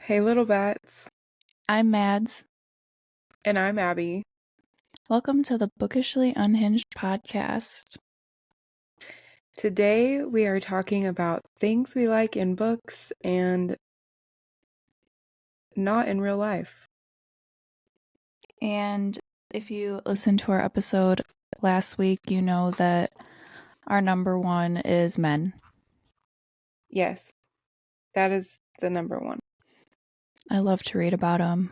Hey, little bats. I'm Mads. And I'm Abby. Welcome to the Bookishly Unhinged podcast. Today we are talking about things we like in books and not in real life. And if you listened to our episode last week, you know that our number one is men. Yes, that is the number one. I love to read about them.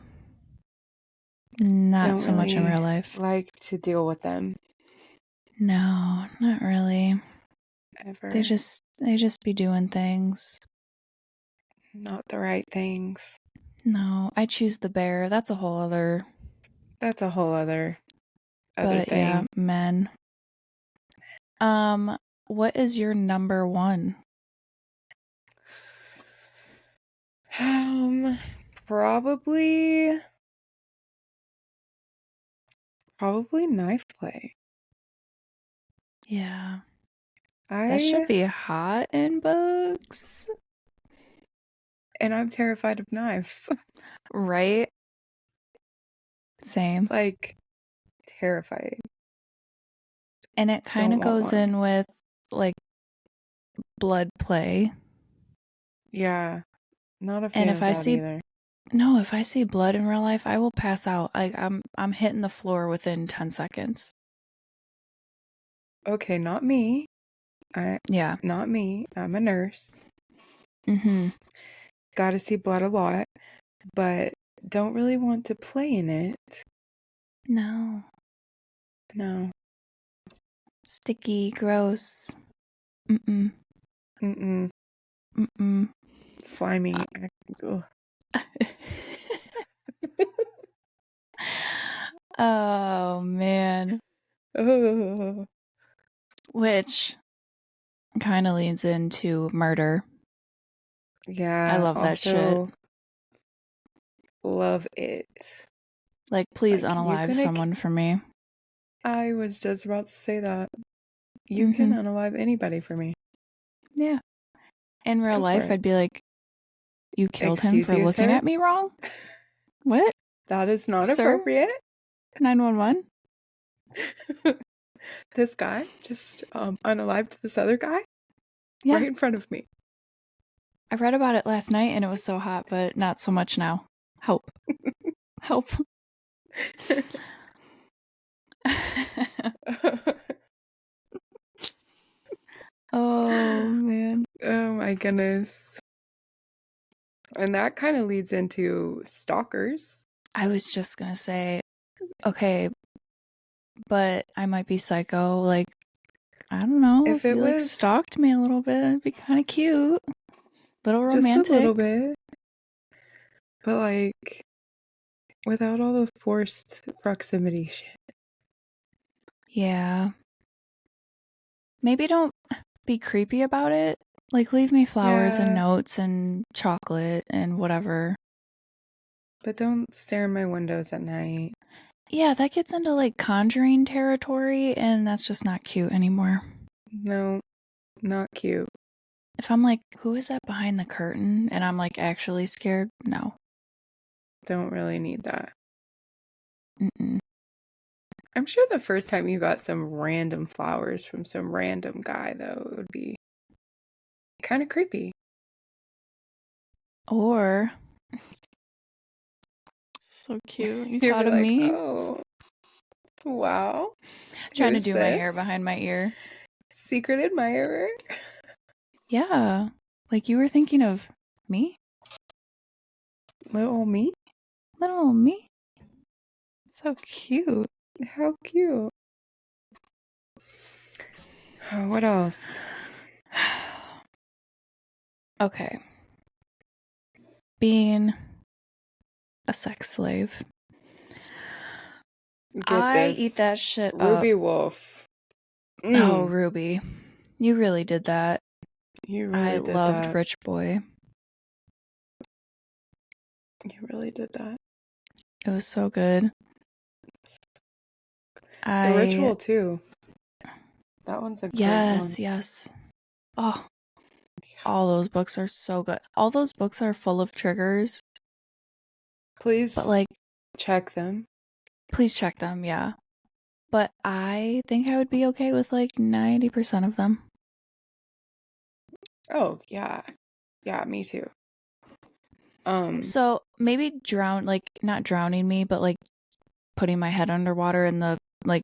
Not Don't so much in really real life. like to deal with them No, not really. ever. They just be doing things. Not the right things. No, I choose the bear. That's a whole other. That's a whole other But thing. yeah, men. What is your number one? Probably knife play. Yeah. That should be hot in books. And I'm terrified of knives. Right? Same. Like, terrifying. And it kind of goes one. in with, like, blood play. Yeah. Not a fan And if of I that see, either. no, if I see blood in real life, I will pass out. Like, I'm hitting the floor within 10 seconds. Okay, not me. Yeah. Not me. I'm a nurse. Mm-hmm. Gotta see blood a lot, but don't really want to play in it. No. No. Sticky, gross. Mm-mm. Mm-mm. Mm-mm. Slimy. Oh, man. Oh. Which kind of leads into murder. Yeah. I love that shit. Love it. Like, please Like, unalive someone for me. I was just about to say that. You can unalive anybody for me. Yeah. In real life, I'd be like, you killed him for looking at me wrong? What? That is not Sir? appropriate. 911? This guy just unalived this other guy Yeah. right in front of me. I read about it last night and it was so hot, but not so much now. Help. Help. Oh, man. Oh my goodness. And that kind of leads into stalkers. I was just gonna say, okay, but I might be psycho. Like, I don't know. If you like stalked me a little bit, it'd be kind of cute. Little romantic. Just a little bit. But like, without all the forced proximity shit. Yeah. Maybe don't be creepy about it. Like, leave me flowers and notes and chocolate and whatever. But don't stare in my windows at night. Yeah, that gets into like Conjuring territory, and that's just not cute anymore. No, not cute. If I'm like, who is that behind the curtain? And I'm like actually scared, no. Don't really need that. Mm-mm. I'm sure the first time you got some random flowers from some random guy, though, it would be kind of creepy. Or, so cute. You You'd thought be of like, me? oh, wow. Trying to do my hair behind my ear. Secret admirer? Yeah. Like you were thinking of me? Little me? Little me? So cute. How cute. Oh, what else? Okay. Being a sex slave. I eat that shit Ruby up. Wolf. Oh, Ruby. You really did that. You really I did that. loved Rich Boy. You really did that. It was so good. The Ritual, too. That one's a great one. Yes. Oh, all those books are so good. All those books are full of triggers Please But like, check them. please check them, yeah. But I think I would be okay with like 90% of them. Oh, yeah. Yeah, me too. So maybe not drowning me, but like putting my head underwater in the like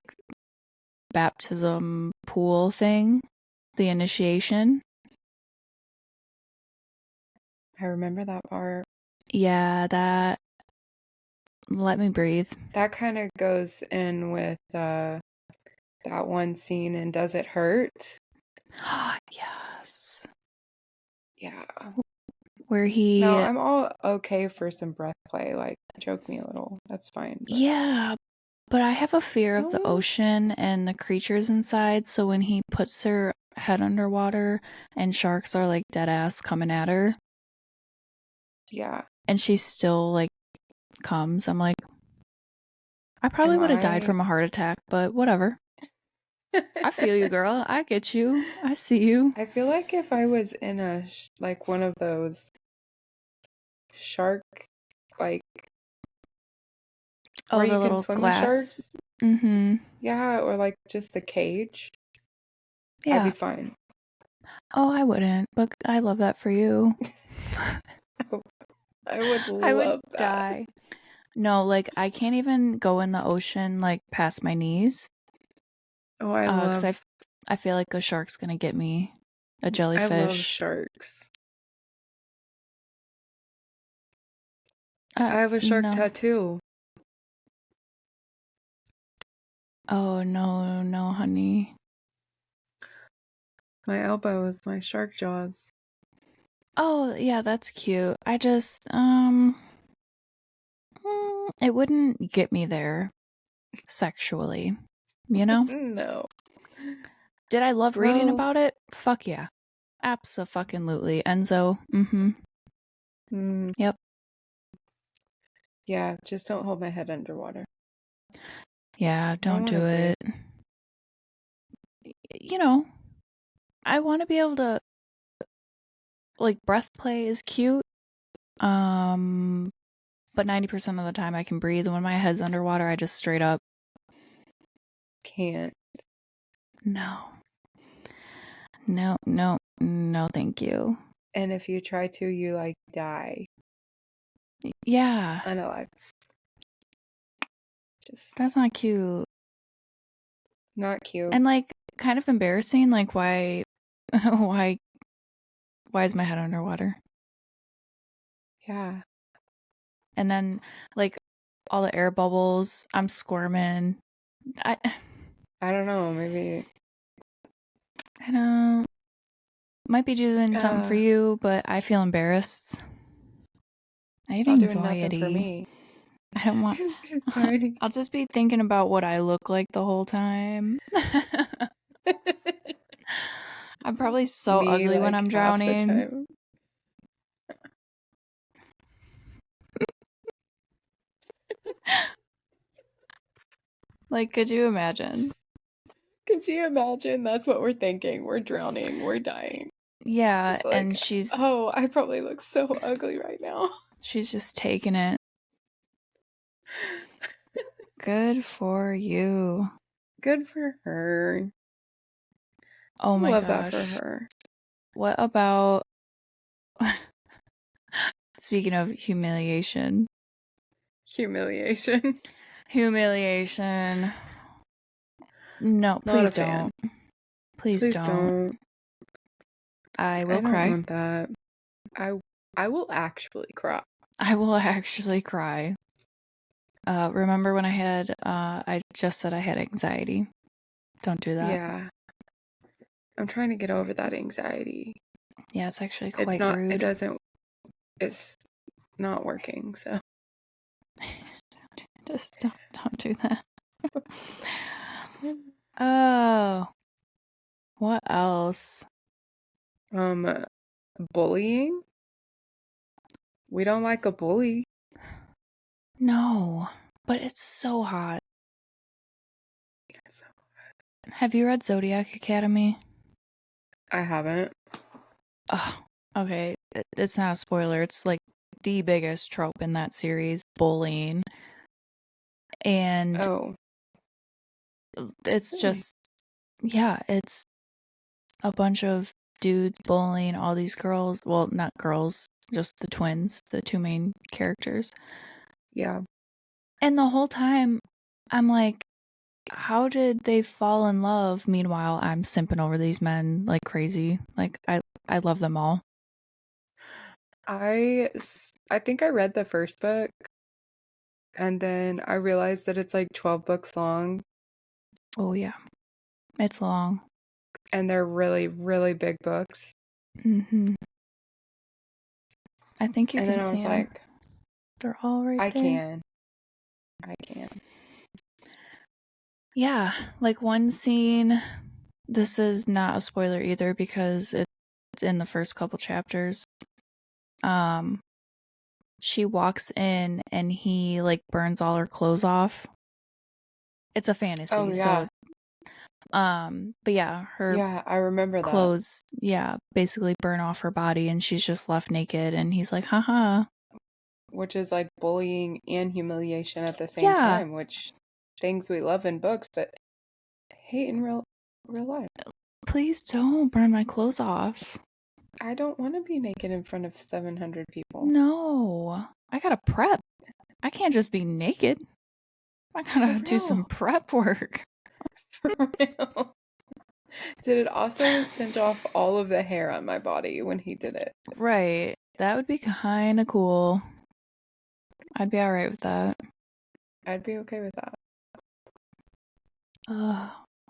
baptism pool thing, the initiation. I remember that part. Yeah, that let me breathe. That kind of goes in with that one scene in Does It Hurt? Yes. Yeah. Where No, he I'm all okay for some breath play. Like, choke me a little. That's fine. But Yeah, but I have a fear of the don't. ocean and the creatures inside, so when he puts her head underwater and sharks are like dead ass coming at her Yeah. and she still like comes, I'm like, I probably Am would have died I? from a heart attack, but whatever. I feel you, girl. I get you. I see you. I feel like if I was in like one of those shark, like Oh, where you the can little swim with glass. sharks, Mm-hmm. yeah, or like just the cage, I'd be Yeah. fine. Oh, I wouldn't, but I love that for you. I would I would love that. die. No, like I can't even go in the ocean like past my knees. Oh, 'Cause I feel like a shark's gonna get me. A I love jellyfish. sharks. I have a shark No. tattoo. Oh, no, no, honey. My elbow is my shark jaws. Oh, yeah, that's cute. I just, it wouldn't get me there sexually, you know? No. Did I love reading Well, about it? Fuck yeah. Abso-fucking-lutely. Enzo. Mm-hmm. mm, Yep. yeah, just don't hold my head underwater. Yeah, I don't want to do breathe. it. You know, I want to be able to, like, breath play is cute. But 90% of the time I can breathe. When my head's underwater, I just straight up, Can't. no. No, no, no, thank you. And if you try to, you like die Yeah, unalive. Just that's not cute. not cute. And like kind of embarrassing, like why why why is my head underwater? Yeah. And then like all the air bubbles, I'm squirming. I I don't know. Maybe. I don't might be doing something for Uh, you, but I feel embarrassed. I it's have not doing nothing for anxiety. me. I don't want Alrighty. I'll just be thinking about what I look like the whole time. I'm probably so Me, ugly when like I'm half the drowning. time. Like, could you imagine? Could you imagine? That's what we're thinking. We're drowning. We're dying. Yeah, Just and like, she's oh, I probably look so ugly right now. just taking it. Good for you. Good for her. Oh I my love that for gosh. her. What about speaking of humiliation? Humiliation. Humiliation. No, Not please a fan. don't. Please Please don't. don't. I I will don't cry. want that. I I will actually cry. I will actually cry. Remember when I just said I had anxiety. Don't do that. Yeah. I'm trying to get over that anxiety. Yeah, it's actually It's quite not it rude. doesn't it's not working, so Just don't do that. Oh, what else? um bullying? We don't like a bully. No, but it's so hot. So, Have you read Zodiac Academy? I haven't. Oh, okay. It's not a spoiler. It's like the biggest trope in that series, bullying. And it's just, yeah, it's a bunch of dudes bullying all these girls. Well, not girls, just the twins, the two main characters. Yeah. And the whole time, I'm like, how did they fall in love? Meanwhile, I'm simping over these men like crazy. Like, I love them all. I think I read the first book, and then I realized that it's like 12 books long. Oh, yeah. It's long. And they're really, really big books. Mm-hmm. I think you and can then I see was them. like, They're all right I there. I can. Yeah, like one scene, this is not a spoiler either because it's in the first couple chapters. She walks in and he like burns all her clothes off. It's a fantasy, Oh, yeah. but yeah, her I remember clothes, basically burn off her body and she's just left naked and he's like, haha. Which is like bullying and humiliation at the same time, which things we love in books, but hate in real life. Please don't burn my clothes off. I don't want to be naked in front of 700 people. No, I gotta prep. I can't just be naked. I gotta do some prep work. For real. Did it also singe off all of the hair on my body when he did it? Right. That would be kind of cool. I'd be alright with that. I'd be okay with that.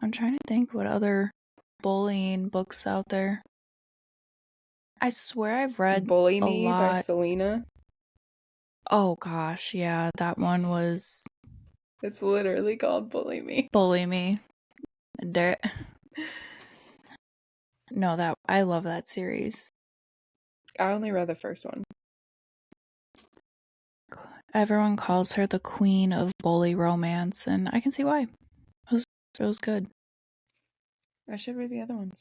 I'm trying to think what other bullying books out there. I swear I've read Bully a Me lot. by Selena. Oh gosh, yeah, that one was... It's literally called Bully Me. Bully Me. No, I love that series. I only read the first one. Everyone calls her the queen of bully romance, and I can see why. It was good. I should read the other ones.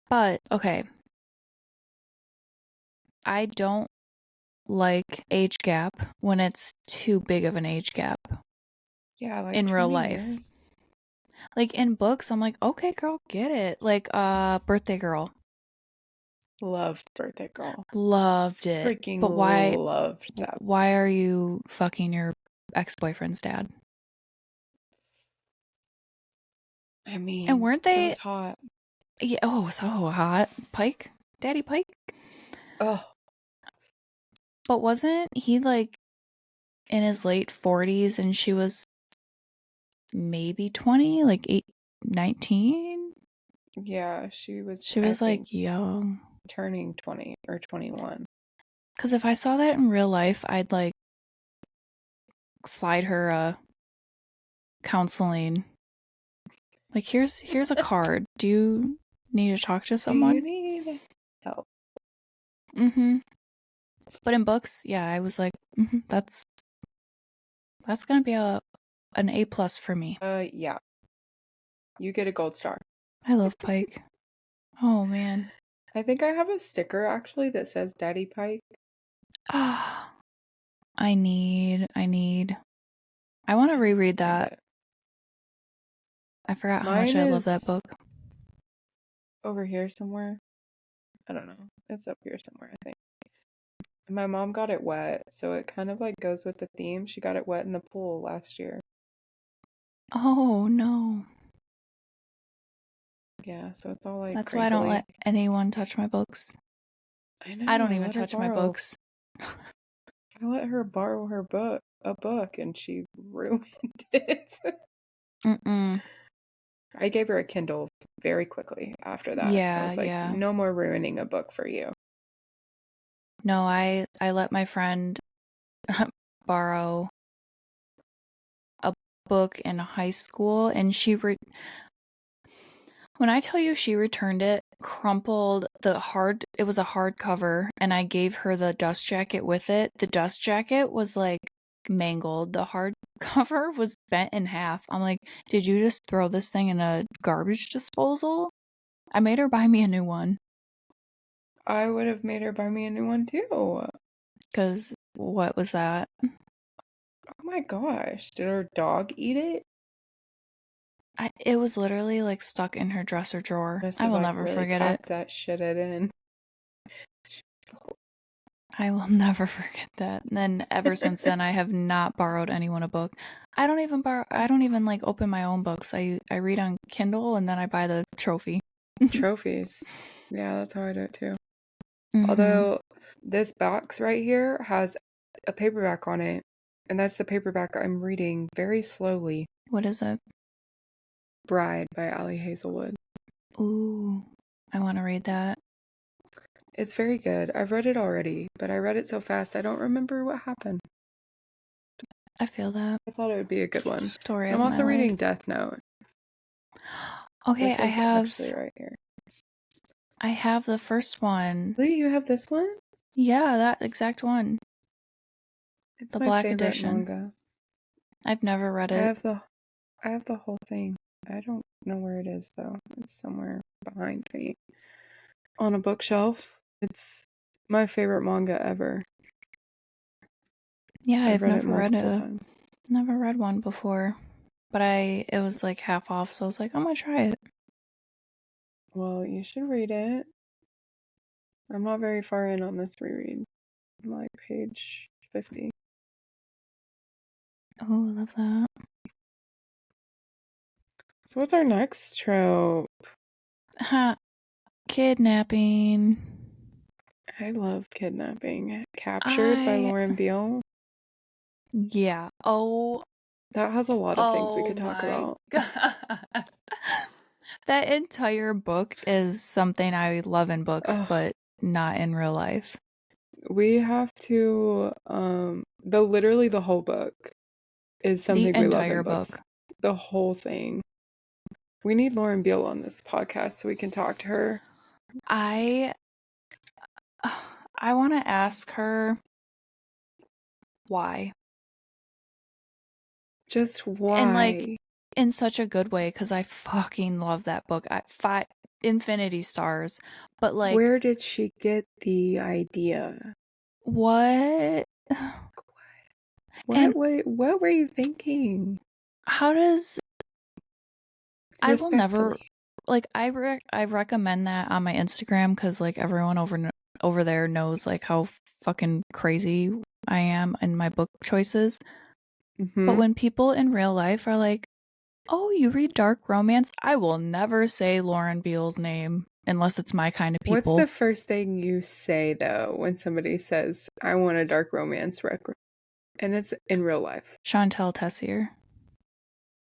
But, okay. I don't like age gap when it's too big of an age gap. Yeah, like in real life. Years. Like in books, I'm like, okay, girl, get it. Like, Birthday Girl. Loved Birthday Girl. Loved it. Freaking but why? Loved that. Why are you fucking your ex-boyfriend's dad? I mean, and weren't they? It was hot. Yeah. Oh, so hot. Pike, Daddy Pike. Oh. But wasn't he like in his late 40s and she was maybe 20, like 19? Yeah, she was. She was like young, turning 20 or 21. Because if I saw that in real life, I'd like slide her counseling. Like, here's a card. Do you need to talk to someone? Do you need help? Mm-hmm. But in books, yeah, I was like, that's gonna be an A+ for me. Yeah. You get a gold star. I love Pike. Oh man. I think I have a sticker actually that says Daddy Pike. I need. I want to reread that. I forgot how much I love that book. Over here somewhere. I don't know. It's up here somewhere, I think. My mom got it wet, so it kind of like goes with the theme. She got it wet in the pool last year. Oh no. Yeah, so it's all like That's crinkly. why I don't let anyone touch my books. I know. I don't even touch my books. I let her borrow a book, and she ruined it. I gave her a Kindle very quickly after that. Yeah, I was like, no more ruining a book for you. No, I let my friend borrow a book in high school, and when I tell you she returned it, crumpled it was a hardcover, and I gave her the dust jacket with it. The dust jacket was like mangled. The hardcover was bent in half. I'm like, did you just throw this thing in a garbage disposal? I made her buy me a new one. I would have made her buy me a new one too. Because what was that? Oh my gosh. Did her dog eat it? It was literally like stuck in her dresser drawer. Must I have will like never really forget it. packed that shit in. I will never forget that. And then ever since then, I have not borrowed anyone a book. I don't even like open my own books. I read on Kindle and then I buy the trophy. Trophies. Yeah, that's how I do it too. Mm-hmm. Although this box right here has a paperback on it, and that's the paperback I'm reading very slowly. What is it? Bride by Ali Hazelwood. Ooh, I want to read that. It's very good. I've read it already, but I read it so fast I don't remember what happened. I feel that. I thought it would be a good one. Story I'm of also my life. reading Death Note. Okay, This is actually right here. I have the first one. Lee, you have this one? Yeah, that exact one. It's the my Black favorite Edition. manga. I've never read it. I have the whole thing. I don't know where it is though. It's somewhere behind me on a bookshelf. It's my favorite manga ever. Yeah, I've read never it multiple times. Never read one before. But it was like half off, so I was like, I'm gonna try it. Well, you should read it. I'm not very far in on this reread. I'm like page 50. Oh, I love that. So what's our next trope? Kidnapping. I love kidnapping. Captured by Lauren Beale. Yeah. Oh. That has a lot of things we could talk about. God. That entire book is something I love in books, but not in real life. We have to literally the whole book is something we love in books. Book. The whole thing. We need Lauren Beale on this podcast so we can talk to her. I want to ask her why. Just why? And like in such a good way, because I fucking love that book. Infinity Stars. But like, where did she get the idea? What? What were you thinking? How does I will never like I recommend that on my Instagram because like everyone over there knows like how fucking crazy I am in my book choices. Mm-hmm. But when people in real life are like, "Oh, you read dark romance?" I will never say Lauren Beale's name unless it's my kind of people. What's the first thing you say though when somebody says, "I want a dark romance record," and it's in real life? Chantal Tessier.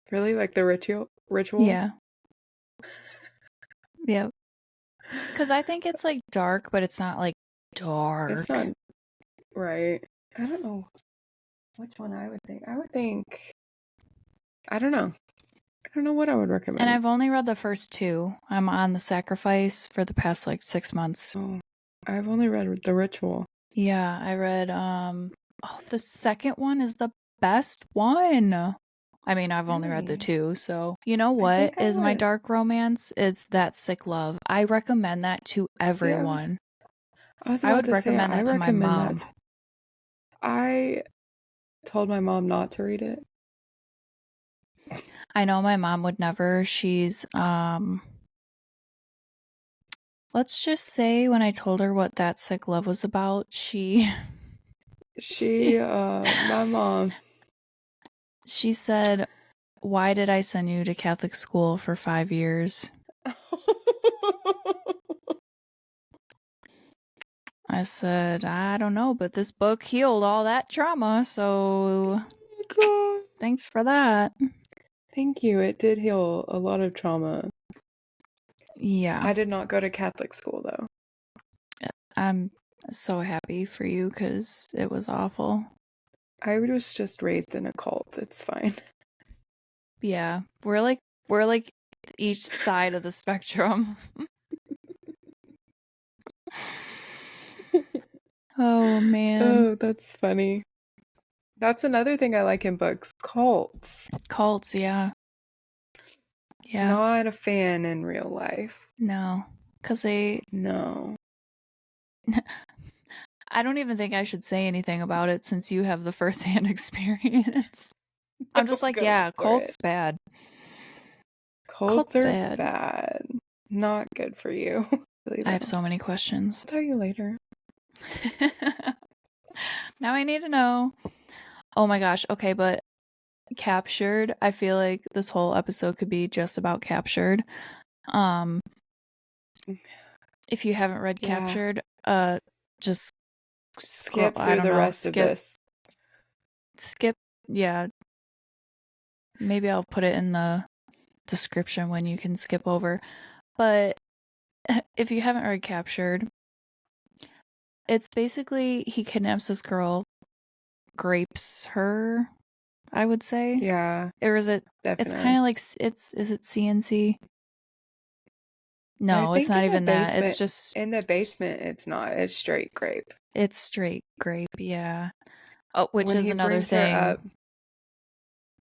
Really, like the ritual? Yeah. Yep. Because I think it's like dark, but it's not like dark. It's not right. I don't know which one I would think. I don't know. I don't know what I would recommend. And I've only read the first two. I'm on The Sacrifice for the past like 6 months. Oh, I've only read The Ritual. Yeah, I read the second one is the best one. I mean, I've only read the two, so you know what is my dark romance? Is That Sick Love. I recommend that to everyone. I would recommend that to my mom. I told my mom not to read it. I know my mom would never. She's let's just say when I told her what That Sick Love was about, my mom, she said, "Why did I send you to Catholic school for 5 years?" I said, "I don't know, but this book healed all that trauma, so thanks for that." Thank you. It did heal a lot of trauma. Yeah. I did not go to Catholic school, though. I'm so happy for you because it was awful. I was just raised in a cult. It's fine. Yeah. We're like each side of the spectrum. Oh, man. Oh, that's funny. That's another thing I like in books. Cults. Cults, yeah. Yeah. Not a fan in real life. No. Because No. I don't even think I should say anything about it since you have the first-hand experience. I'm just like, yeah, cult's bad. Cults are bad. Not good for you. I have so many questions. I'll tell you later. Now I need to know. Oh my gosh. Okay, but Captured, I feel like this whole episode could be just about Captured. If you haven't read Captured, just scroll, skip through the rest of this. Skip, yeah. Maybe I'll put it in the description when you can skip over. But if you haven't read Captured, it's basically he kidnaps this girl, grapes her, I would say. Yeah. Or is it? Definitely. It's kind of like is it CNC? No, it's not even that. It's just in the basement. It's not. It's straight grape. It's straight grape, yeah. Oh, which is another thing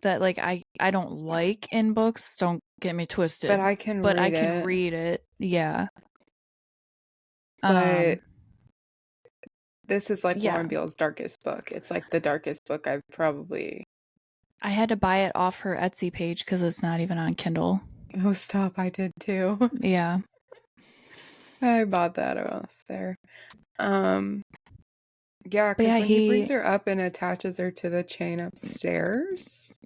that like I don't like in books. Don't get me twisted. But I can read it. Yeah. But this is like Lauren Beale's darkest book. It's like the darkest book I've probably. I had to buy it off her Etsy page because it's not even on Kindle. Oh, stop. I did too. Yeah. I bought that off there. Yeah, because when he brings her up and attaches her to the chain upstairs.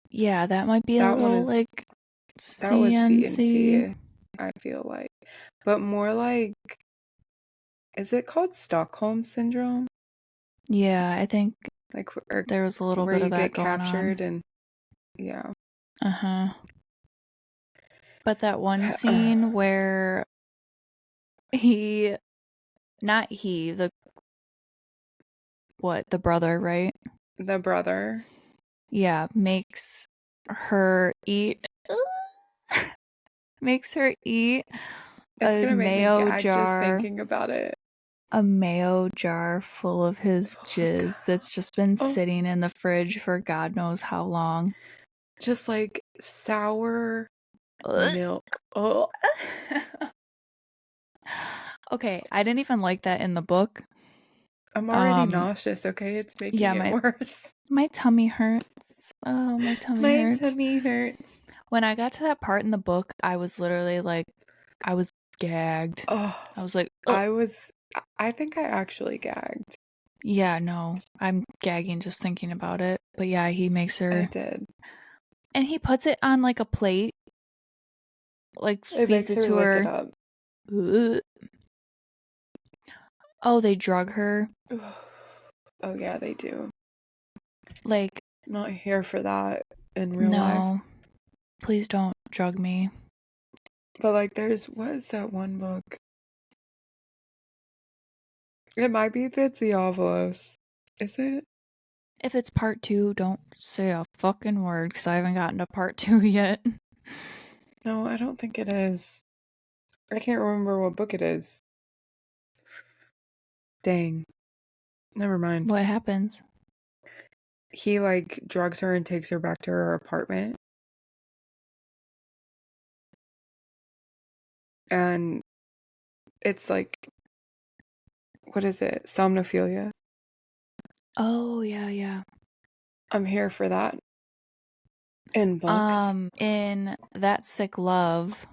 Yeah, that might be a little like CNC. That was CNC, I feel like. But more like, is it called Stockholm Syndrome? Yeah, I think like there was a little bit of that going on. Where you get captured and, yeah. Uh-huh. But that one scene where the brother, right? The brother. Yeah, makes her eat a mayo jar. Just thinking about it. A mayo jar full of his jizz that's just been sitting in the fridge for God knows how long. Just like sour milk. Oh. Okay, I didn't even like that in the book. I'm already nauseous, okay? It's making it worse. My tummy hurts. Oh, my tummy hurts. My tummy hurts. When I got to that part in the book, I was literally like, I was gagged. Oh, I was like, I think I actually gagged. Yeah, no, I'm gagging just thinking about it. But yeah, he makes her. I did. And he puts it on like a plate. Like feeds it to her. Lick it up. Oh, they drug her. Oh yeah, they do. Like, I'm not here for that in real life. No, please don't drug me. But like, what is that one book? It might be the Diavolos. Is it? If it's part 2, don't say a fucking word because I haven't gotten to part 2 yet. No, I don't think it is. I can't remember what book it is. Dang. Never mind. What happens? He like drugs her and takes her back to her apartment. And it's like, what is it? Somnophilia. Oh, yeah. I'm here for that. In books. In That Sick Love,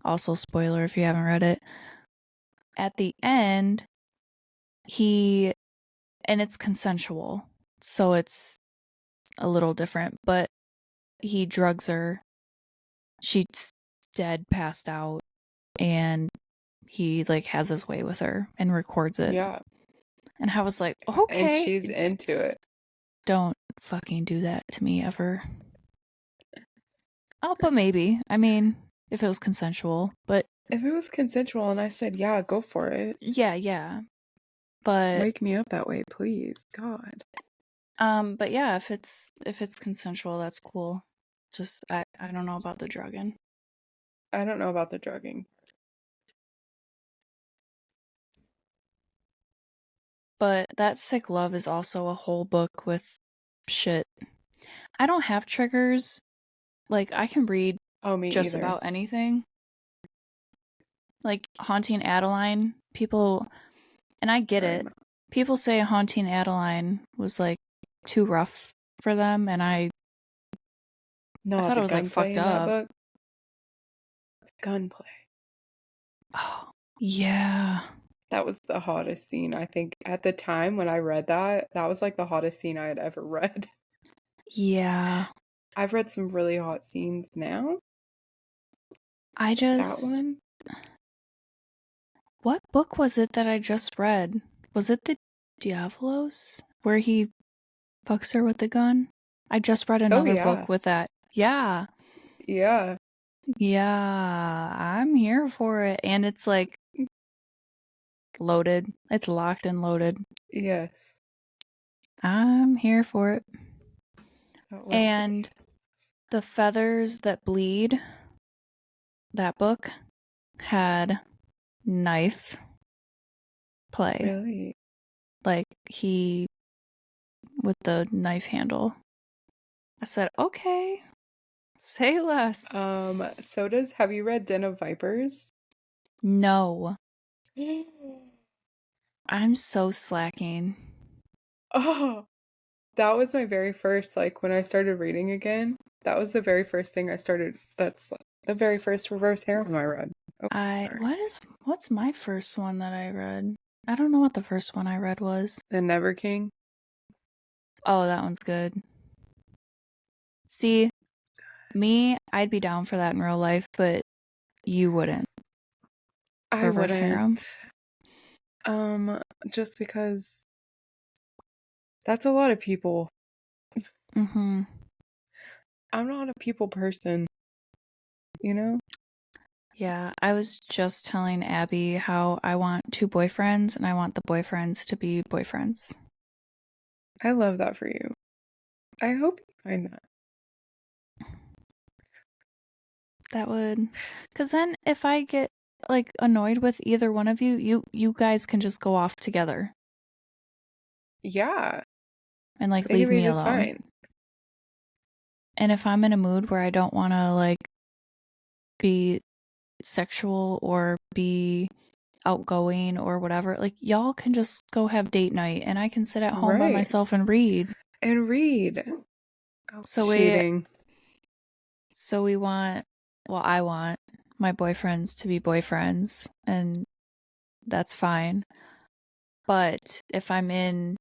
also spoiler if you haven't read it, at the end, and it's consensual, so it's a little different, but he drugs her. She's dead, passed out, and he like has his way with her and records it. Yeah. And I was like, okay. And she's into it. Don't fucking do that to me ever. Oh, but maybe. I mean, if it was consensual, but... If it was consensual and I said, yeah, go for it. Yeah. But... Wake me up that way, please. God. But yeah, if it's consensual, that's cool. Just, I don't know about the drugging. I don't know about the drugging. But That Sick Love is also a whole book with shit. I don't have triggers. Like, I can read just about anything. Like, Haunting Adeline, people... And I get it. people say Haunting Adeline was like too rough for them, and I thought it was like fucked in up. That book? Gunplay. Oh, yeah. That was the hottest scene, I think. At the time when I read that, that was like the hottest scene I had ever read. Yeah. I've read some really hot scenes now. That one? What book was it that I just read? Was it the Diavolos? Where he fucks her with the gun? I just read another book with that. Yeah. Yeah. Yeah. I'm here for it. And it's like loaded. It's locked and loaded. Yes. I'm here for it. And The Feathers That Bleed, that book had knife play. Really? Like he with the knife handle. I said, okay, say less. Have you read Den of Vipers? No. I'm so slacking. Oh, that was my very first, like, when I started reading again, that was the very first thing I started. That's the very first reverse harem I read. What's my first one that I read? I don't know what the first one I read was. The Never King. Oh, that one's good. See, me, I'd be down for that in real life, but you wouldn't. I wouldn't. Just because that's a lot of people. Mm-hmm. I'm not a people person, you know? Yeah, I was just telling Abby how I want 2 boyfriends and I want the boyfriends to be boyfriends. I love that for you. I hope you find that. That would, because then if I get like annoyed with either one of you, you guys can just go off together. Yeah. And like leave me alone. Fine. And if I'm in a mood where I don't want to like be sexual or be outgoing or whatever, like y'all can just go have date night and I can sit at home by myself and read. Oh, so cheating. I want my boyfriends to be boyfriends, and that's fine. But if I'm in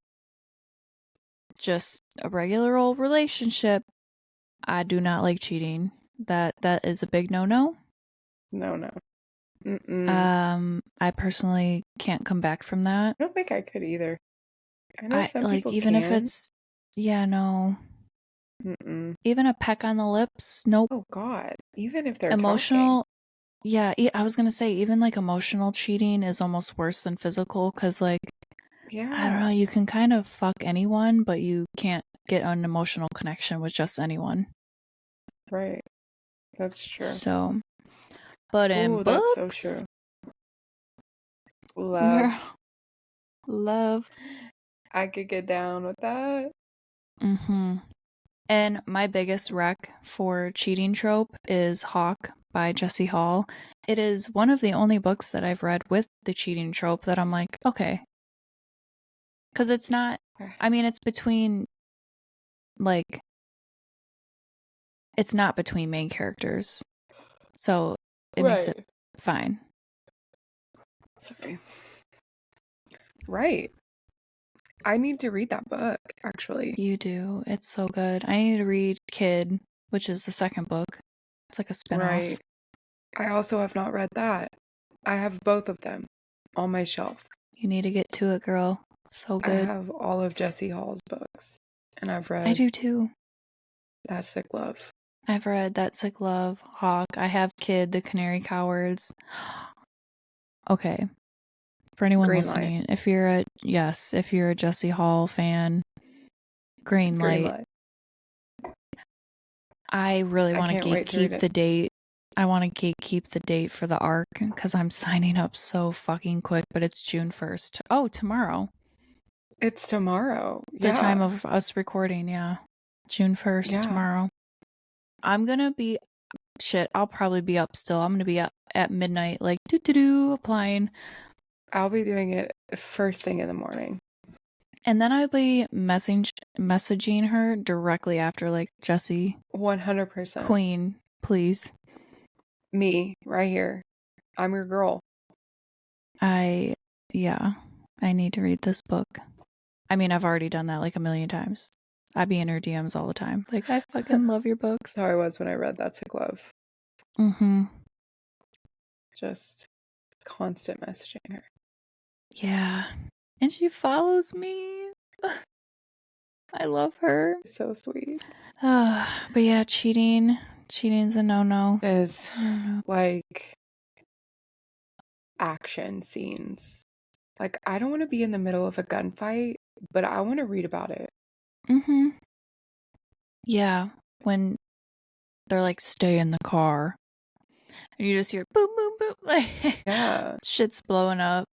just a regular old relationship, I do not like cheating. That is a big no-no. No. I personally can't come back from that. I don't think I could either. I know some like people even can. If it's no. Mm-mm. Even a peck on the lips, nope. Oh God! Even if they're emotional. Talking. Yeah, I was gonna say even like emotional cheating is almost worse than physical because like I don't know, you can kind of fuck anyone, but you can't get an emotional connection with just anyone. Right. That's true. So, but in books, that's so true. Love. I could get down with that. Mm-hmm. And my biggest rec for cheating trope is Hawk by Jesse Hall. It is one of the only books that I've read with the cheating trope that I'm like, okay. Because it's not, I mean, it's between, like, it's not between main characters. So it makes it fine. Sorry. Right. I need to read that book, actually. You do. It's so good. I need to read Kid, which is the second book. It's like a spinoff. Right. I also have not read that. I have both of them on my shelf. You need to get to it, girl. It's so good. I have all of Jesse Hall's books, and I've read. I do too. That Sick Love. I've read That Sick Love, Hawk. I have Kid, The Canary Cowards. Okay. For anyone listening, if you're a Jesse Hall fan, Green Light. I really want to gatekeep the date. I want to gatekeep the date for the arc because I'm signing up so fucking quick, but it's June 1st. Oh, tomorrow. It's tomorrow. The time of us recording, yeah. June 1st, tomorrow. I'm going to be, I'll probably be up still. I'm going to be up at midnight, like, applying. I'll be doing it first thing in the morning. And then I'd be messaging her directly after, like, Jessie. 100%. Queen, please. Me, right here. I'm your girl. I need to read this book. I mean, I've already done that like a million times. I'd be in her DMs all the time. Like, I fucking love your books. So I was when I read That's a Glove. Mm-hmm. Just constant messaging her. Yeah. And she follows me. I love her. So sweet. But yeah, cheating's a no-no. Is like action scenes. Like, I don't want to be in the middle of a gunfight, but I want to read about it. Mm-hmm. Yeah, when they're like, stay in the car. And you just hear boom, boom, boom. Like, yeah. Shit's blowing up.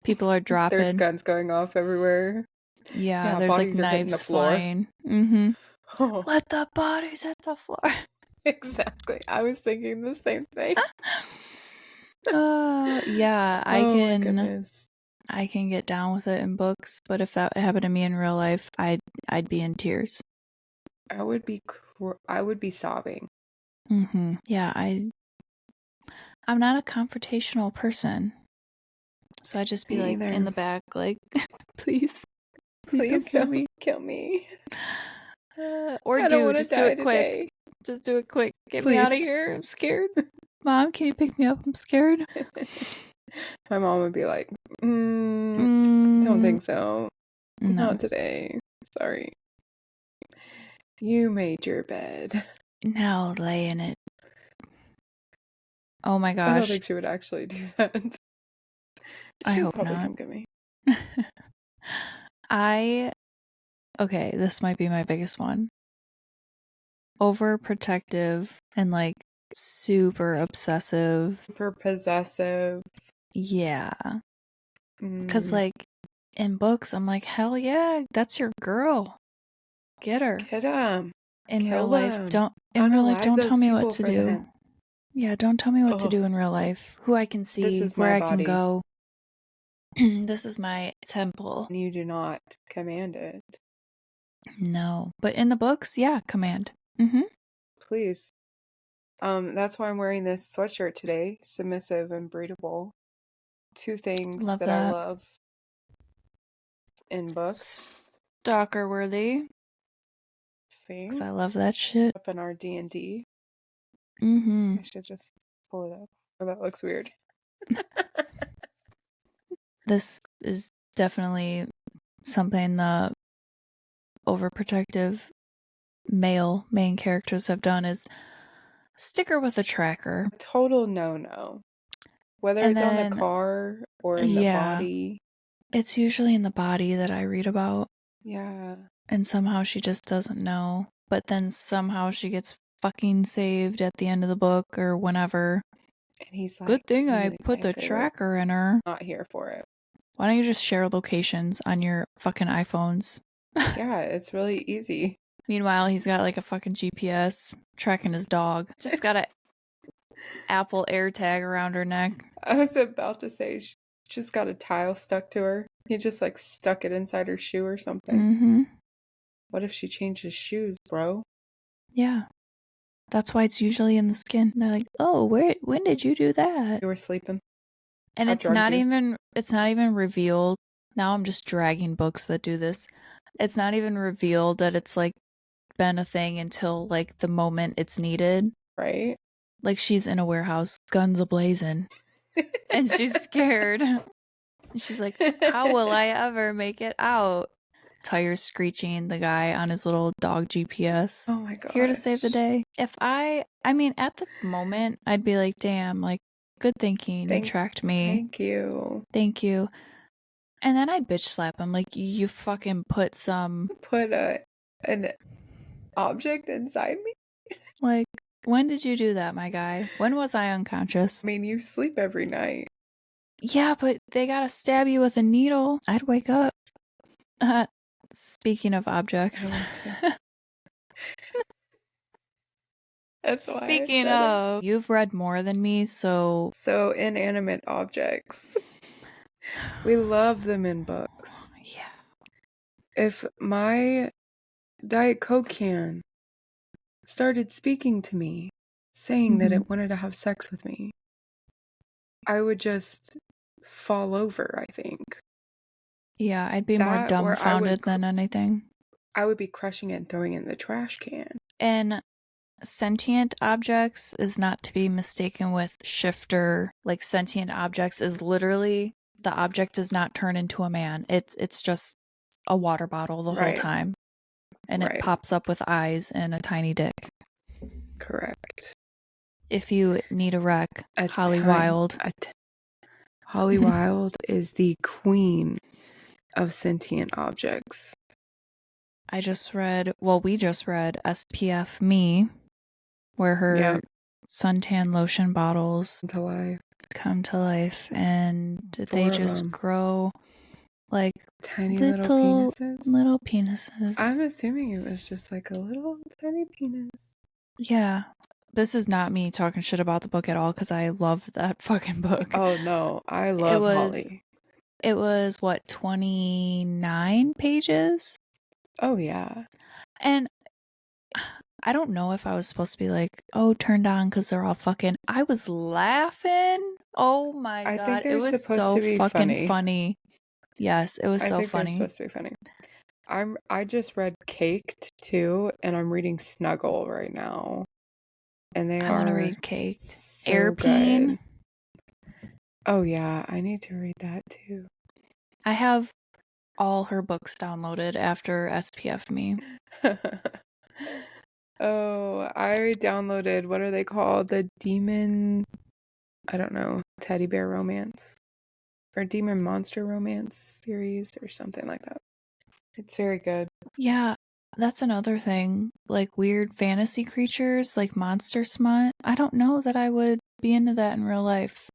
People are dropping. There's guns going off everywhere. Yeah, there's like knives flying. Mm-hmm. Oh. Let the bodies hit the floor. Exactly. I was thinking the same thing. Yeah, I can get down with it in books, but if that happened to me in real life, I'd be in tears. I would be sobbing. Mm-hmm. Yeah, I'm not a confrontational person, so I just be like either. In the back, like, please don't kill me. Kill me. Or just do it quick. Today. Just do it quick. Get me out of here. I'm scared. Mom, can you pick me up? I'm scared. My mom would be like, don't think so. No. Not today. Sorry. You made your bed. Now lay in it. Oh my gosh. I don't think she would actually do that. I hope probably not. Come get me. Okay, this might be my biggest one. Overprotective and like super obsessive. Super possessive. Yeah. Because like in books, I'm like, hell yeah, that's your girl. Get her. Get him. In real life, don't tell me what to do. Them. Yeah, don't tell me what to do in real life. Who I can see, where I can go. This is my temple. And you do not command it. No, but in the books, yeah, command. Mm-hmm. Please. That's why I'm wearing this sweatshirt today. Submissive and breedable. Two things that I love in books. Stalker worthy. See? Because I love that shit. Up in our D&D. Mm-hmm. I should just pull it up. Oh, that looks weird. This is definitely something the overprotective male main characters have done is sticker with a tracker. Total no-no. Whether it's on the car or in the body. It's usually in the body that I read about. Yeah. And somehow she just doesn't know. But then somehow she gets fucking saved at the end of the book or whenever. And he's like, good thing I put the tracker in her. Not here for it. Why don't you just share locations on your fucking iPhones? Yeah, it's really easy. Meanwhile, he's got like a fucking GPS tracking his dog. Just got a Apple AirTag around her neck. I was about to say she just got a tile stuck to her. He just like stuck it inside her shoe or something. Mm-hmm. What if she changes shoes, bro? Yeah. That's why it's usually in the skin. They're like, oh, when did you do that? You were sleeping. And it's not even revealed. Now I'm just dragging books that do this. It's not even revealed that it's like been a thing until like the moment it's needed. Right. Like she's in a warehouse, guns a-blazing. And she's scared. She's like, how will I ever make it out? Tires screeching, the guy on his little dog GPS. Oh my god. Here to save the day. If I mean, at the moment, I'd be like, damn, like, good thinking. You tracked me. Thank you. Thank you. And then I'd bitch slap him. Like, you fucking put an object inside me? Like, when did you do that, my guy? When was I unconscious? I mean, you sleep every night. Yeah, but they gotta stab you with a needle. I'd wake up. Speaking of objects. That's why Speaking of, you've read more than me, so inanimate objects. We love them in books. Yeah. if my Diet Coke can started speaking to me, saying that it wanted to have sex with me, I would just fall over, I think. Yeah, I'd be more dumbfounded than anything. I would be crushing it and throwing it in the trash can. And sentient objects is not to be mistaken with shifter. Like, sentient objects is literally, the object does not turn into a man. It's just a water bottle the whole time. And it pops up with eyes and a tiny dick. Correct. If you need a rec, Holly Wilde. Holly Wilde is the queen of sentient objects. We just read SPF Me, where her suntan lotion bottles come to life, and they just grow like tiny little penises. I'm assuming it was just like a little tiny penis. Yeah. This is not me talking shit about the book at all, because I love that fucking book. Oh no, I love Holly. It was what, 29 pages? Oh yeah. And I don't know if I was supposed to be like, oh, turned on because they're all fucking. I was laughing. Oh my God. It was so fucking funny. Yes, it was so funny. I think they're supposed to be funny. I just read Caked too, and I'm reading Snuggle right now. And I want to read Caked. So Airplane. Oh yeah, I need to read that too. I have all her books downloaded after SPF Me. Oh, I downloaded, what are they called? The Demon, I don't know, Teddy Bear Romance or Demon Monster Romance series or something like that. It's very good. Yeah, that's another thing. Like weird fantasy creatures, like monster smut. I don't know that I would be into that in real life.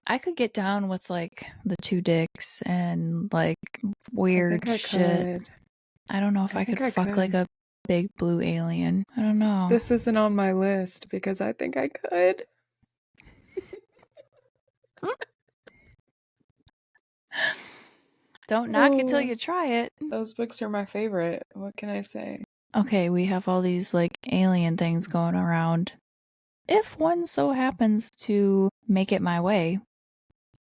I could get down with like the two dicks and like weird shit. I don't know if I could fuck like a big blue alien. I don't know. This isn't on my list because I think I could. Don't knock it till you try it. Those books are my favorite. What can I say? Okay, we have all these like alien things going around. If one so happens to make it my way,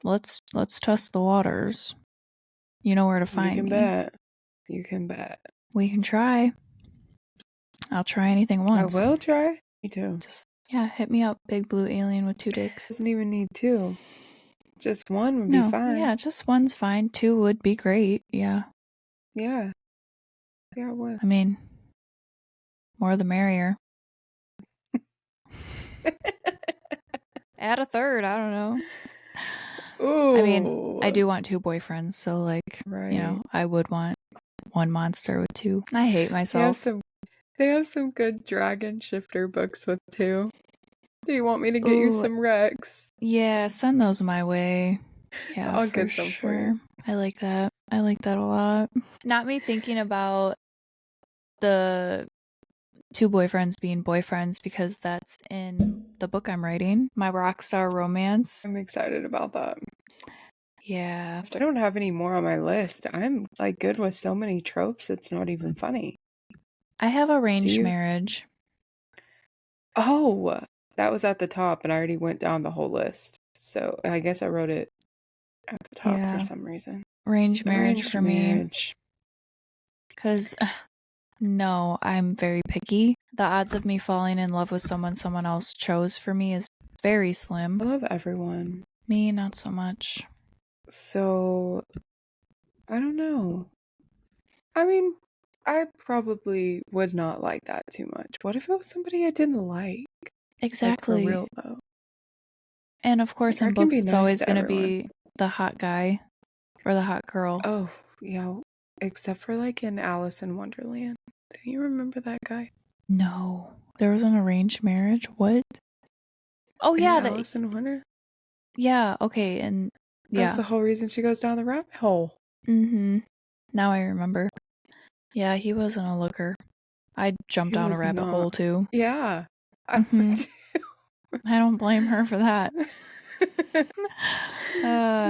let's test the waters. You know where to find me. You can bet. You can bet. We can try. I'll try anything once. I will try. Me too. Just hit me up, big blue alien with two dicks. Doesn't even need two. Just one would be fine. Yeah, just one's fine. Two would be great. Yeah. Yeah. Yeah, it would. I mean, more the merrier. Add a third, I don't know. Ooh. I mean, I do want two boyfriends, so like, you know, I would want one monster with two. I hate myself. They have some good dragon shifter books with two. Do you want me to get you some Rex? Yeah, send those my way. Yeah, I'll get some for you. I like that. I like that a lot. Not me thinking about the two boyfriends being boyfriends, because that's in the book I'm writing, my Rockstar Romance. I'm excited about that. Yeah. I don't have any more on my list. I'm like good with so many tropes, it's not even funny. I have arranged marriage. Oh, that was at the top and I already went down the whole list. So I guess I wrote it at the top for some reason. Arranged marriage for me. Because no, I'm very picky. The odds of me falling in love with someone else chose for me is very slim. I love everyone. Me, not so much. So, I don't know. I mean, I probably would not like that too much. What if it was somebody I didn't like? Exactly. Like for real, though. And of course, in books, it's always going to be the hot guy or the hot girl. Oh, yeah. Except for like in Alice in Wonderland. Do you remember that guy? No. There was an arranged marriage? What? Oh, yeah. Alice in Wonderland? Yeah, okay. And yeah. That's the whole reason she goes down the rabbit hole. Mm-hmm. Now I remember. Yeah, he wasn't a looker. I'd jump down a rabbit hole too. Yeah. I would too. I don't blame her for that.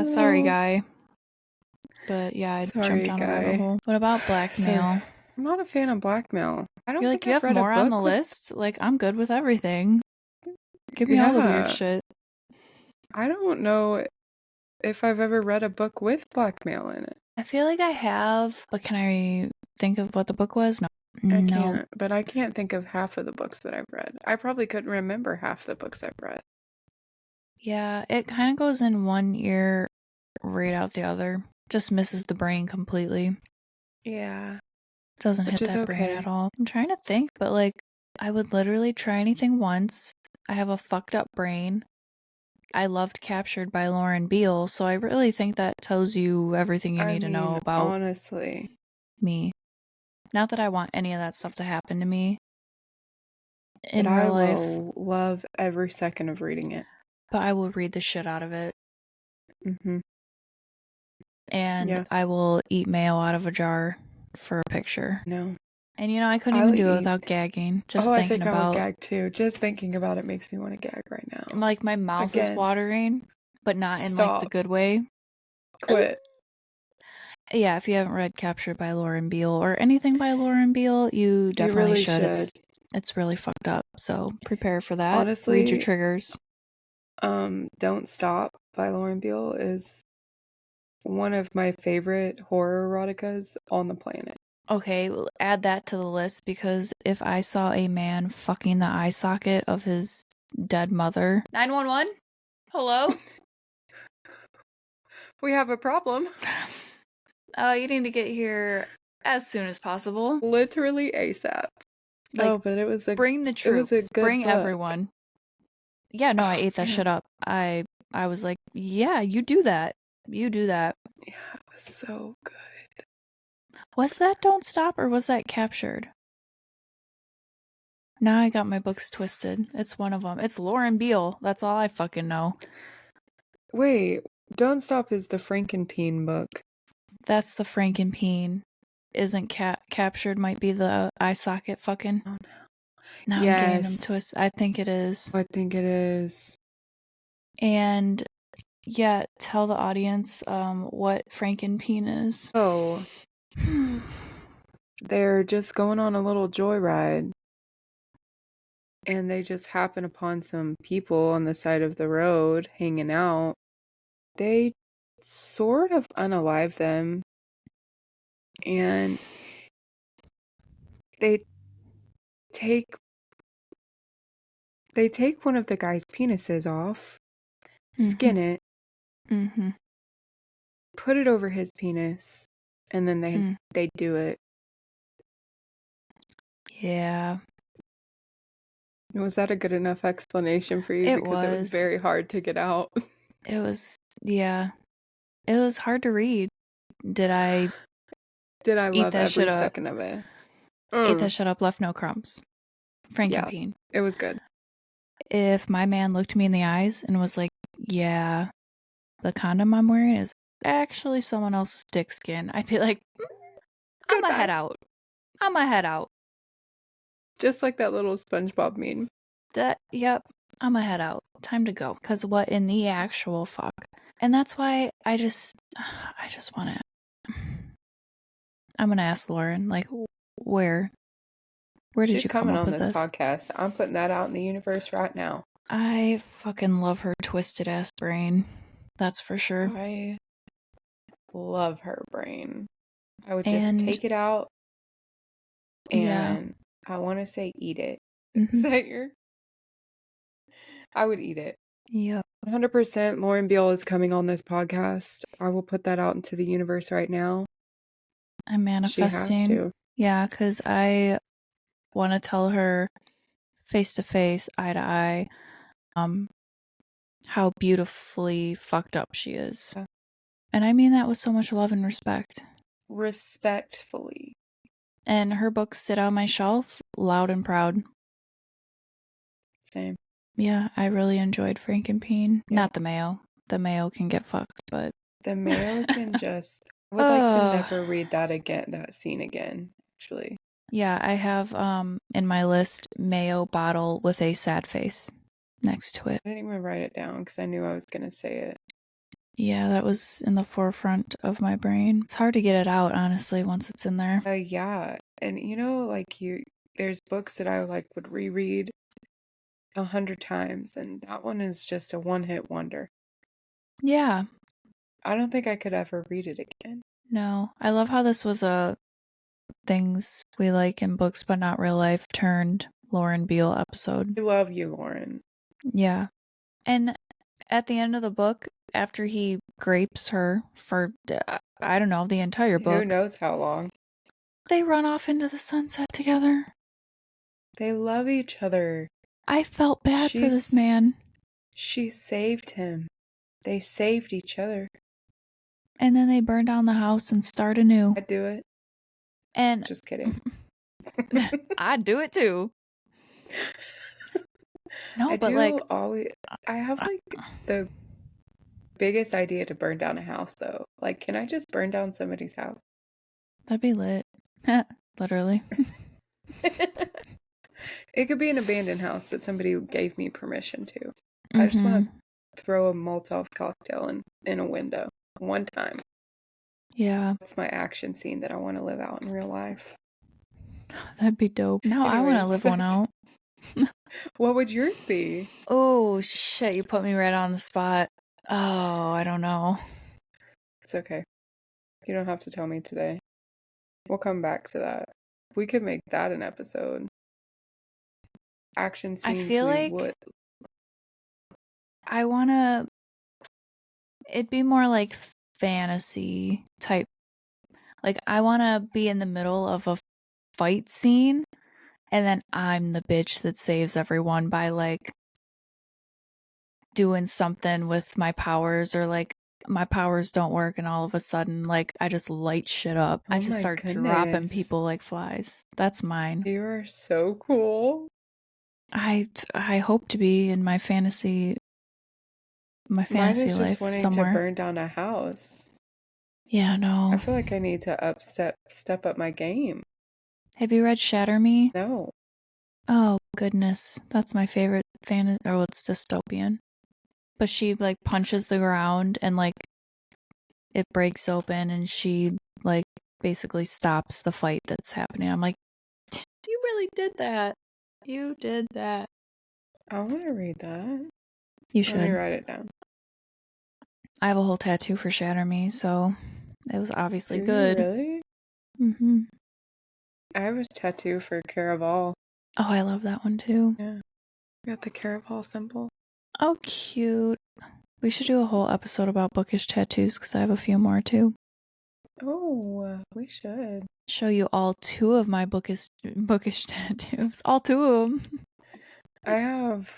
Sorry, guy. But yeah, I jumped down a rabbit hole. What about blackmail? I'm not a fan of blackmail. I don't You're think like, you I've have read more a book on the list? Like, I'm good with everything. Give me all the weird shit. I don't know if I've ever read a book with blackmail in it. I feel like I have, but can I think of what the book was? No. I can't, but I can't think of half of the books that I've read. I probably couldn't remember half the books I've read. Yeah, it kind of goes in one ear, right out the other. Just misses the brain completely. Yeah. Doesn't hit that brain at all. I'm trying to think, but like, I would literally try anything once. I have a fucked up brain. I loved Captured by Lauren Beale, so I really think that tells you everything you need to know about honestly, me. Not that I want any of that stuff to happen to me in but real I life. will love every second of reading it. But I will read the shit out of it. Mm-hmm. And I will eat mayo out of a jar for a picture. No. And you know, I couldn't even do it without gagging. Just thinking about. I would gag too. Just thinking about it makes me want to gag right now. Like my mouth is watering, but not in like the good way. Quit. Yeah, if you haven't read Captured by Lauren Beale or anything by Lauren Beale, you definitely really should. It's really fucked up. So prepare for that. Honestly, read your triggers. Don't Stop by Lauren Beale is one of my favorite horror eroticas on the planet. Okay, we'll add that to the list because if I saw a man fucking the eye socket of his dead mother. 911? Hello? We have a problem. You need to get here as soon as possible. Literally ASAP. No, but it was bring the troops. It was a good bring book. Everyone. Yeah, no, I ate that shit up. I was like, yeah, you do that. You do that. Yeah, it was so good. Was that Don't Stop or was that Captured? Now I got my books twisted. It's one of them. It's Lauren Beale. That's all I fucking know. Wait, Don't Stop is the Frankenpeen book. That's the Frankenpeen. Isn't Captured might be the eye socket fucking? Oh no. Now I'm getting them twisted. I think it is. I think it is. And yeah, tell the audience what Frankenpeen is. Oh. They're just going on a little joyride. And they just happen upon some people on the side of the road hanging out. They sort of unalive them. And they take one of the guy's penises off, skin it, put it over his penis, and then they do it. Yeah. Was that a good enough explanation for you? Because it was very hard to get out. It was, yeah. It was hard to read. Did I love every second of it? Ate that shit up, left no crumbs. Frankenpeen. Yeah, it was good. If my man looked me in the eyes and was like, yeah, the condom I'm wearing is actually someone else's dick skin, I'd be like, I'm gonna head out. I'm gonna head out. Just like that little SpongeBob meme. Yep, I'm gonna head out. Time to go. Because what in the actual fuck? And that's why I just want to. I'm gonna ask Lauren, like, where did you come up with this? She's coming on this podcast. I'm putting that out in the universe right now. I fucking love her twisted ass brain. That's for sure. I love her brain. I would just take it out and I want to say eat it. Is that your? I would eat it. Yep. 100% Lauren Beale is coming on this podcast. I will put that out into the universe right now. I'm manifesting. She has to. Yeah, because I want to tell her face to face, eye to eye, how beautifully fucked up she is. Yeah. And I mean that with so much love and respect. Respectfully. And her books sit on my shelf, loud and proud. Same. Yeah, I really enjoyed Frankenpeen. Yeah. Not the mayo. The mayo can get fucked, but... The mayo can just... I would like to never read that scene again, actually. Yeah, I have in my list, mayo bottle with a sad face next to it. I didn't even write it down because I knew I was going to say it. Yeah, that was in the forefront of my brain. It's hard to get it out, honestly, once it's in there. Yeah. And there's books that I would reread 100 times, and that one is just a one-hit wonder. Yeah. I don't think I could ever read it again. No. I love how this was a things we like in books but not real life turned Lauren Beale episode. I love you, Lauren. Yeah. And at the end of the book, after he grapes her for, I don't know, the entire book. Who knows how long. They run off into the sunset together. They love each other. I felt bad for this man. She saved him. They saved each other. And then they burn down the house and start anew. I'd do it. And just kidding. I'd do it too. No, I but I have the biggest idea to burn down a house though. Can I just burn down somebody's house? That'd be lit. Literally. It could be an abandoned house that somebody gave me permission to. I just want to throw a Molotov cocktail in a window one time. Yeah. That's my action scene that I want to live out in real life. That'd be dope. No, I want to live one out. What would yours be? Oh, shit. You put me right on the spot. Oh, I don't know. It's okay. You don't have to tell me today. We'll come back to that. We could make that an episode. Action scenes I feel like I want to... It'd be more like fantasy type. I want to be in the middle of a fight scene, and then I'm the bitch that saves everyone by doing something with my powers, or my powers don't work and all of a sudden I just light shit up. I just start dropping people like flies. That's mine. You are so cool. I hope to be in my fantasy life somewhere. Mine is just wanting to burn down a house. Yeah, no. I feel like I need to step up my game. Have you read Shatter Me? No. Oh goodness, that's my favorite fantasy. Or it's dystopian. But she punches the ground and it breaks open and she basically stops the fight that's happening. I'm like, you really did that. You did that. I want to read that. You should. Let me write it down. I have a whole tattoo for Shatter Me, so it was obviously good. Really? Mm-hmm. I have a tattoo for Caraval. Oh, I love that one too. Yeah. Got the Caraval symbol. Oh, cute. We should do a whole episode about bookish tattoos because I have a few more too. Oh, we should. Show you all 2 of my bookish tattoos. All 2 of them. I have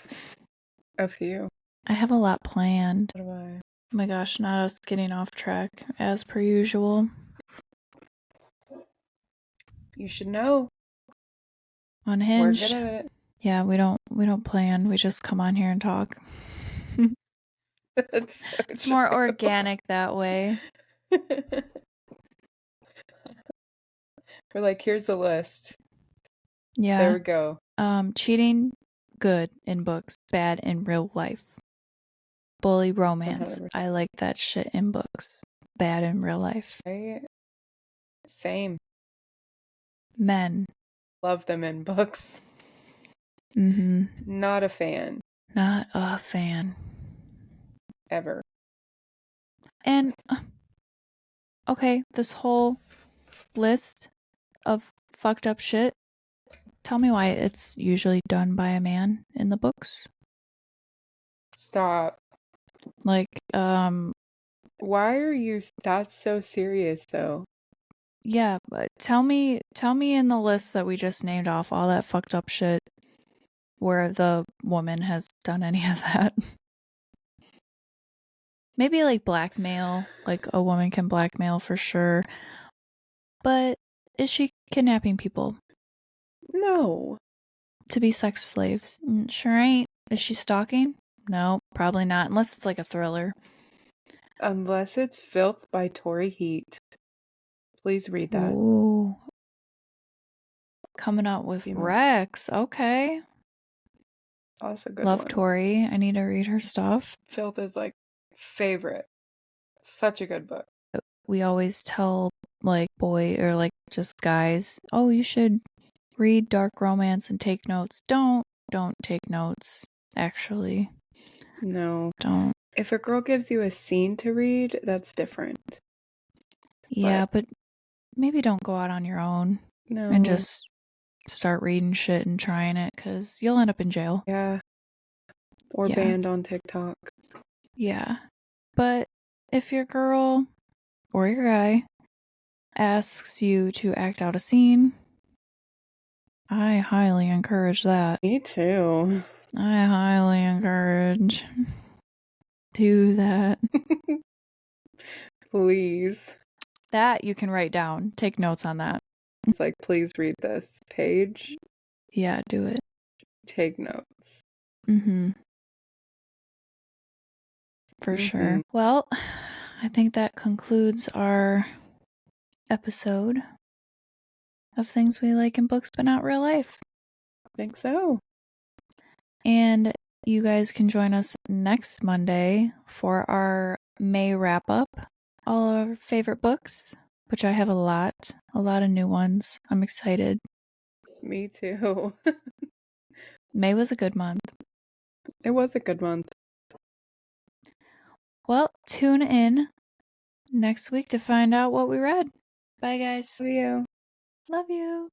a few. I have a lot planned. What do I? Oh my gosh, not us getting off track as per usual. You should know. Unhinged. We're good at it. Yeah, we don't plan. We just come on here and talk. That's so it's true. more organic that way. We're here's the list. Yeah. There we go. Cheating, good in books, bad in real life. Bully romance. 100%. I like that shit in books. Bad in real life. Same. Men. Love them in books. Mm-hmm. Not a fan. Not a fan. Ever. And, okay, this whole list of fucked up shit, tell me why it's usually done by a man in the books. Stop. Why are you... That's so serious, though. Yeah, but tell me in the list that we just named off all that fucked up shit where the woman has done any of that. Maybe blackmail, a woman can blackmail for sure. But is she kidnapping people? No. To be sex slaves? Sure ain't. Is she stalking? No, probably not, unless it's a thriller. Unless it's Filth by Tori Heat. Please read that. Ooh. Coming out with Rex. Okay. Also good Love one. Tori. I need to read her stuff. Filth is favorite. Such a good book. We always tell like boy or like just guys, oh, you should read dark romance and take notes. Don't take notes, actually. No. Don't. If a girl gives you a scene to read, that's different. Yeah, but maybe don't go out on your own. No. And just start reading shit and trying it, because you'll end up in jail. Yeah. Or banned on TikTok. Yeah. But if your girl or your guy asks you to act out a scene, I highly encourage that. Me too. I highly encourage. Do that. Please. That you can write down. Take notes on that. It's like, please read this page. Yeah, do it. Take notes. For sure. Well, I think that concludes our episode of things we like in books but not real life. I think so. And you guys can join us next Monday for our May wrap up. All our favorite books, which I have a lot of new ones. I'm excited. Me too. May was a good month. It was a good month. Well, tune in next week to find out what we read. Bye, guys. Love you. Love you.